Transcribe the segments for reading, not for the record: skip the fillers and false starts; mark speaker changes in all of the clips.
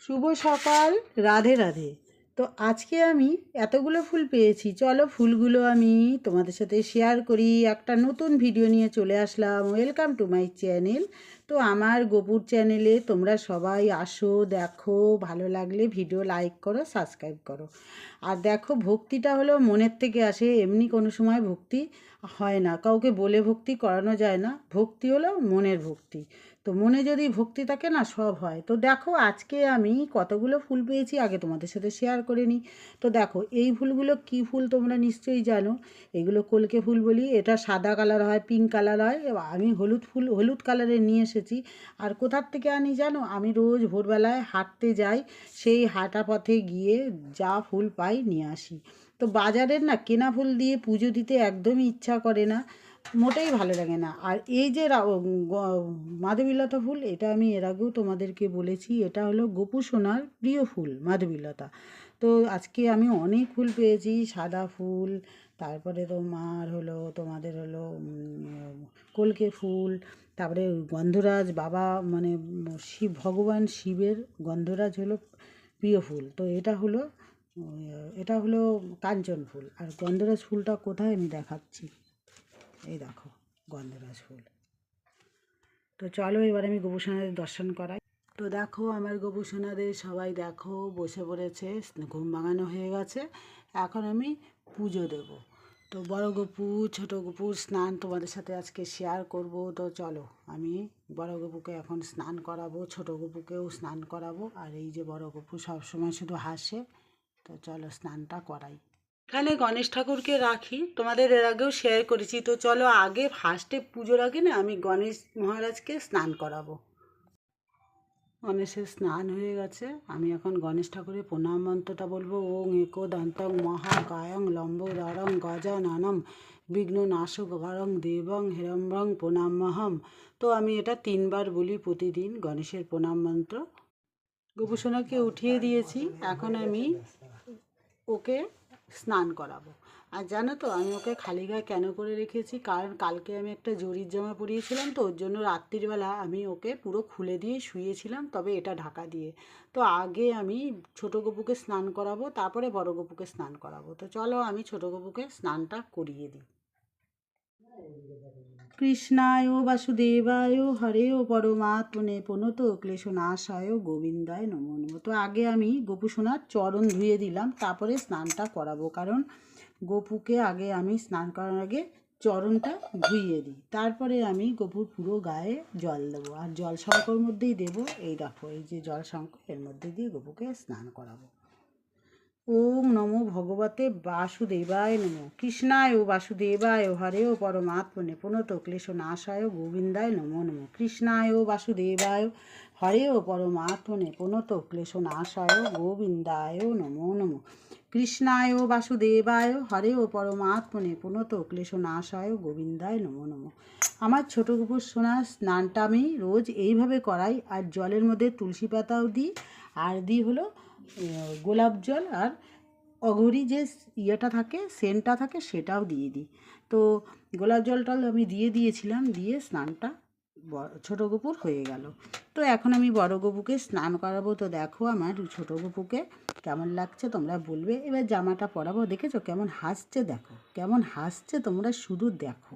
Speaker 1: শুভ সকাল। রাধে রাধে। তো আজকে আমি এতগুলো ফুল পেয়েছি, চলো ফুলগুলো আমি তোমাদের সাথে শেয়ার করি। একটা নতুন ভিডিও নিয়ে চলে আসলাম। Welcome to my channel. তো আমার গোপুর চ্যানেলে তোমরা সবাই আসো, দেখো, ভালো লাগলে ভিডিও লাইক করো, সাবস্ক্রাইব করো। আর দেখো, ভক্তিটা হলো মনের থেকে আসে, এমনি কোনো সময় ভক্তি হয় না, কাউকে বলে ভক্তি করানো যায় না। ভক্তি হলো মনের ভক্তি। তো মনে যদি ভক্তি থাকে না, সব হয়। তো দেখো, আজকে আমি কতগুলো ফুল পেয়েছি আগে তোমাদের সাথে শেয়ার করে নিই। তো দেখো, এই ফুলগুলো কি ফুল তোমরা নিশ্চয়ই জানো। এগুলো কলকে ফুল বলি। এটা সাদা কালার হয়, পিঙ্ক কালার হয়। এবার আমি হলুদ কালারের নিয়ে এসেছি। আর কোথার থেকে আনি জানো? আমি রোজ ভোরবেলায় হাঁটতে যাই, সেই হাঁটা পথে গিয়ে যা ফুল পাই নিয়ে আসি। তো বাজারের না কেনা ফুল দিয়ে পুজো দিতে একদমই ইচ্ছা করে না, মোটেই ভালো লাগে না। আর এই যে মাধবীলতা ফুল, এটা আমি এর আগেও তোমাদেরকে বলেছি, এটা হলো গোপু সোনার প্রিয় ফুল মাধবীলতা। তো আজকে আমি অনেক ফুল পেয়েছি, সাদা ফুল, তারপরে তোমাদের হলো কলকে ফুল, তারপরে গন্ধরাজ বাবা, মানে ভগবান শিবের গন্ধরাজ হলো প্রিয় ফুল। তো এটা হলো কাঞ্চন ফুল। আর গন্ধরাজ ফুলটা কোথায় আমি দেখাচ্ছি, এই দেখো, গন্ধরাজ ফুল। তো চলো এবার আমি গোপুসোনাদের দর্শন করাই। তো দেখো, আমার গোপুসোনাদের সবাই দেখো বসে পড়েছে, ঘুম ভাঙানো হয়ে গেছে। এখন আমি পুজো দেব। তো বড় গপু ছোট গপুর স্নান তোমাদের সাথে আজকে শেয়ার করব। তো চলো, আমি বড় গপুকে এখন স্নান করাবো, ছোট গপুকেও স্নান করাবো। আর এই যে বড় গপু সবসময় শুধু হাসে, তো চলো স্নানটা করাই। এখানে গণেশ ঠাকুরকে রাখি, তোমাদের এর আগেও শেয়ার করেছি। তো চলো, আগে ফার্স্টে পুজোর আগে না আমি গণেশ মহারাজকে স্নান করাবো। গণেশের স্নান হয়ে গেছে, আমি এখন গণেশ ঠাকুরের প্রণাম মন্ত্রটা বলবো। ওং একো দন্তং মহাকায়ং লম্বোদরং গজাননম বিঘ্ন নাশকরং দেবং হিরম্বং প্রণামহম। তো আমি এটা 3বার বলি প্রতিদিন, গণেশের প্রণাম মন্ত্র। গোপুসোনাকে উঠিয়ে দিয়েছি, এখন আমি ওকে স্নান করাবো। আর জানো তো, আমি ওকে খালি গায়ে কেন করে রেখেছি? কারণ কালকে আমি একটা জরির জামা পরিয়েছিলাম, তো ওর জন্য রাত্রিবেলা আমি ওকে পুরো খুলে দিয়ে শুয়েছিলাম, তবে এটা ঢাকা দিয়ে। তো আগে আমি ছোটো গপুকে স্নান করাবো, তারপরে বড় গপুকে স্নান করাবো। তো চলো আমি ছোটো গপুকে স্নানটা করিয়ে দিই। কৃষ্ণায় বাসুদেবায় হরেও পরমাত্মনে প্রণত ক্লেশনাশায় গোবিন্দায় নমো নমঃ। তো আগে আমি গোপু সোনার চরণ ধুয়ে দিলাম, তারপরে স্নানটা করাবো। কারণ গোপুকে আগে আমি স্নান করার আগে চরণটা ধুইয়ে দিই, তারপরে আমি গোপুর পুরো গায়ে জল দেবো। আর জল শঙ্কর মধ্যেই দেবো। এই দেখো, এই যে জল শঙ্কর, এর মধ্যে দিয়ে গোপুকে স্নান করাবো। ওম নমো ভগবতে বাসুদেবায় নমঃ। কৃষ্ণায় বাসুদেবায় হরেও পরমাত্মনে প্রণত ক্লেশনাশায় গোবিন্দায় নমো নমঃ। কৃষ্ণায় বাসুদেবায় হরেও পরমাত্মনে প্রণত ক্লেশনাশায় গোবিন্দায় নমো নমঃ। কৃষ্ণায় বাসুদেবায় হরেও পরমাত্মনে প্রণত ক্লেশনাশায় গোবিন্দায় নমো নমঃ। আমার ছোট গোপুর সোনার স্নানটা আমি রোজ এইভাবে করাই। আর জলের মধ্যে তুলসী পাতাও দিই, আর দিই হলো গোলাপ জল, আর অঘরি যে ইয়েটা থাকে, সেন্টটা থাকে, সেটাও দিয়ে দিই। তো গোলাপ জলটা আমি দিয়ে দিয়েছিলাম, দিয়ে স্নানটা ছোটো গপুর হয়ে গেল। তো এখন আমি বড় গপুকে স্নান করাবো। তো দেখো, আমার ছোটো গপুকে কেমন লাগছে তোমরা বলবে। এবার জামাটা পরাবো। দেখেছো কেমন হাসছে? দেখো কেমন হাসছে, তোমরা শুধু দেখো,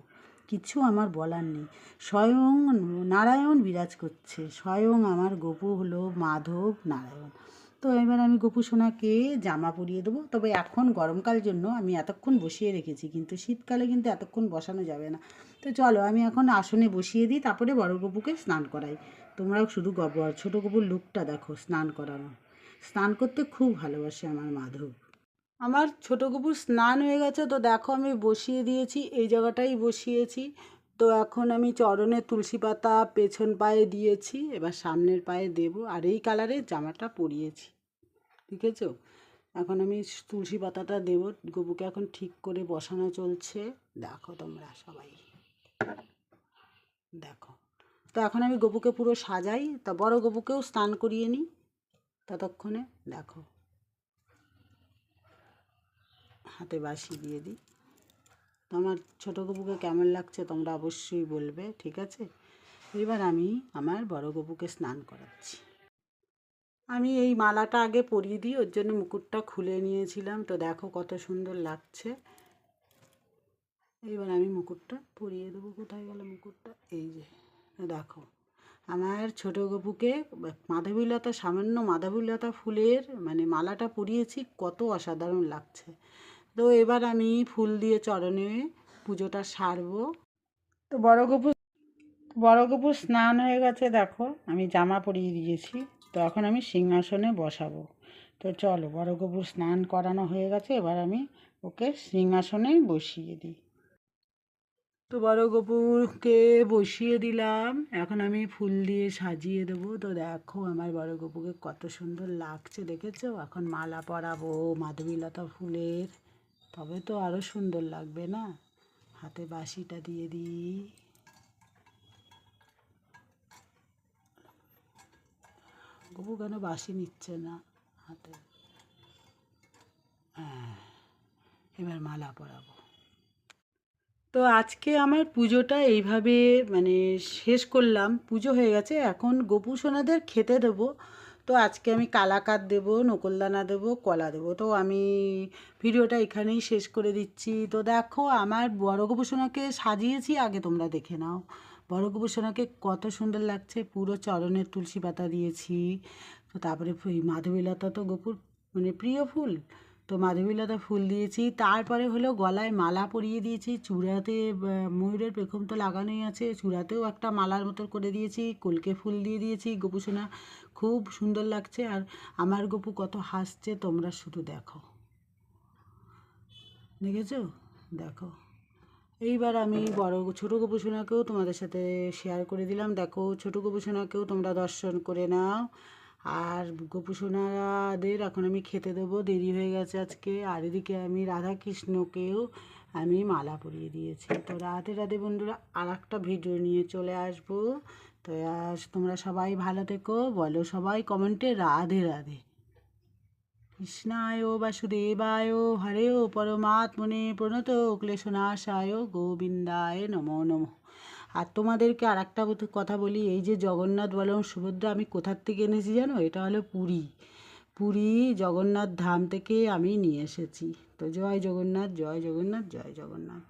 Speaker 1: কিছু আমার বলার নেই। স্বয়ং নারায়ণ বিরাজ করছে, স্বয়ং আমার গপু হলো মাধব নারায়ণ। তো এবার আমি গোপু সোনাকে জামা পরিয়ে দেবো। তবে এখন গরমকাল জন্য আমি এতক্ষণ বসিয়ে রেখেছি, কিন্তু শীতকালে কিন্তু এতক্ষণ বসানো যাবে না। তো চলো আমি এখন আসনে বসিয়ে দিই, তারপরে বড় গপুকে স্নান করাই। তোমরাও শুধু ছোটো গপুর লুকটা দেখো, স্নান করানো। স্নান করতে খুব ভালোবাসে আমার মাধব। আমার ছোটো গপুর স্নান হয়ে গেছে। তো দেখো, আমি বসিয়ে দিয়েছি, এই জায়গাটাই বসিয়েছি। তো এখন আমি চরণে তুলসী পাতা পেছন পায়ে দিয়েছি, এবার সামনের পায়ে দেব। আর এই কালারের জামাটা পরিয়েছি, ঠিক আছে? এখন আমি তুলসী পাতাটা দেব। গপুকে এখন ঠিক করে বসানো চলছে, দেখো তোমরা সবাই দেখো। তো এখন আমি গপুকে পুরো সাজাই। তা বড় গপুকেও স্নান করিয়ে নিই ততক্ষণে। দেখো, হাতে বাসি দিয়ে দিই। তো আমার ছোটো গপুকে কেমন লাগছে তোমরা অবশ্যই বলবে, ঠিক আছে? এবার আমি আমার বড় গপুকে স্নান করাচ্ছি। আমি এই মালাটা আগে পরিয়ে দিই, ওর জন্য মুকুটটা খুলে নিয়েছিলাম। তো দেখো কত সুন্দর লাগছে। এবার আমি মুকুটটা পরিয়ে দেবো। কোথায় গেল মুকুটটা? এই যে দেখো, আমার ছোটো গপুকে মাধবীলতা, সামান্য মাধবীলতা ফুলের মানে মালাটা পরিয়েছি, কত অসাধারণ লাগছে। তো এবার আমি ফুল দিয়ে চরণে পুজোটা সারবো। তো বড় গপু স্নান হয়ে গেছে, দেখো আমি জামা পরিয়ে দিয়েছি। তো এখন আমি সিংহাসনে বসাবো। তো চলো, বড় গপুর স্নান করানো হয়ে গেছে, এবার আমি ওকে সিংহাসনে বসিয়ে দিই। তো বড় গপুকে বসিয়ে দিলাম, এখন আমি ফুল দিয়ে সাজিয়ে দেবো। তো দেখো আমার বড় গপুকে কত সুন্দর লাগছে, দেখেছো? এখন মালা পরাবো মাধবীলতা ফুলের, তবে তো আরও সুন্দর লাগবে না? হাতে বাঁশিটা দিয়ে দিই। গপু কেন বাঁশি নিচ্ছে না হাতে? হ্যাঁ, এবার মালা পরাবো। তো আজকে আমার পুজোটা এইভাবে মানে শেষ করলাম। পুজো হয়ে গেছে, এখন গোপু সোনাদের খেতে দেবো। তো আজকে আমি কালাকাঁদ দেবো, নকুলদানা দেবো, কলা দেবো। তো আমি ভিডিওটা এখানেই শেষ করে দিচ্ছি। তো দেখো আমার বড় গোপু সোনাকে সাজিয়েছি, আগে তোমরা দেখে নাও। বড় গোপু সোনাকে কত সুন্দর লাগছে, পুরো চরণের তুলসী পাতা দিয়েছি। তো তারপরে মাধবীলতা তো গোপুর মানে প্রিয় ফুল, তো মাধবীলতা ফুল দিয়েছি। তারপরে হলো গলায় মালা পরিয়ে দিয়েছি, চূড়াতে ময়ূরের পেখম তো লাগানোই আছে, চূড়াতেও একটা মালার মতো করে দিয়েছি, কলকে ফুল দিয়ে দিয়েছি। গপু সোনা খুব সুন্দর লাগছে, আর আমার গপু কত হাসছে, তোমরা শুধু দেখো, দেখেছো? দেখো, এইবার আমি ছোটো গপু সোনাকেও তোমাদের সাথে শেয়ার করে দিলাম। দেখো, ছোটো গপু সোনাকেও তোমরা দর্শন করে নাও। আর গপু সোনাদের এখন আমি খেতে দেবো, দেরি হয়ে গেছে আজকে। আর এদিকে আমি রাধা কৃষ্ণকেও আমি মালা পরিয়ে দিয়েছি। তো রাধে রাধে বন্ধুরা, আর একটা ভিডিও নিয়ে চলে আসবো। তো তোমরা সবাই ভালো থেকো, বলো সবাই কমেন্টে রাধে রাধে। কৃষ্ণায় বাসুদেবায় হরেও পরমাত্মনে প্রণত ক্লেশনাশায় গোবিন্দায় নমো নমঃ। আর তোমাদেরকে আর একটা কথা বলি, এই যে জগন্নাথ বলরাম সুভদ্রা আমি কোথার থেকে এনেছি জানো? এটা হলো পুরী জগন্নাথ ধাম থেকে আমি নিয়ে এসেছি। তো জয় জগন্নাথ, জয় জগন্নাথ, জয় জগন্নাথ।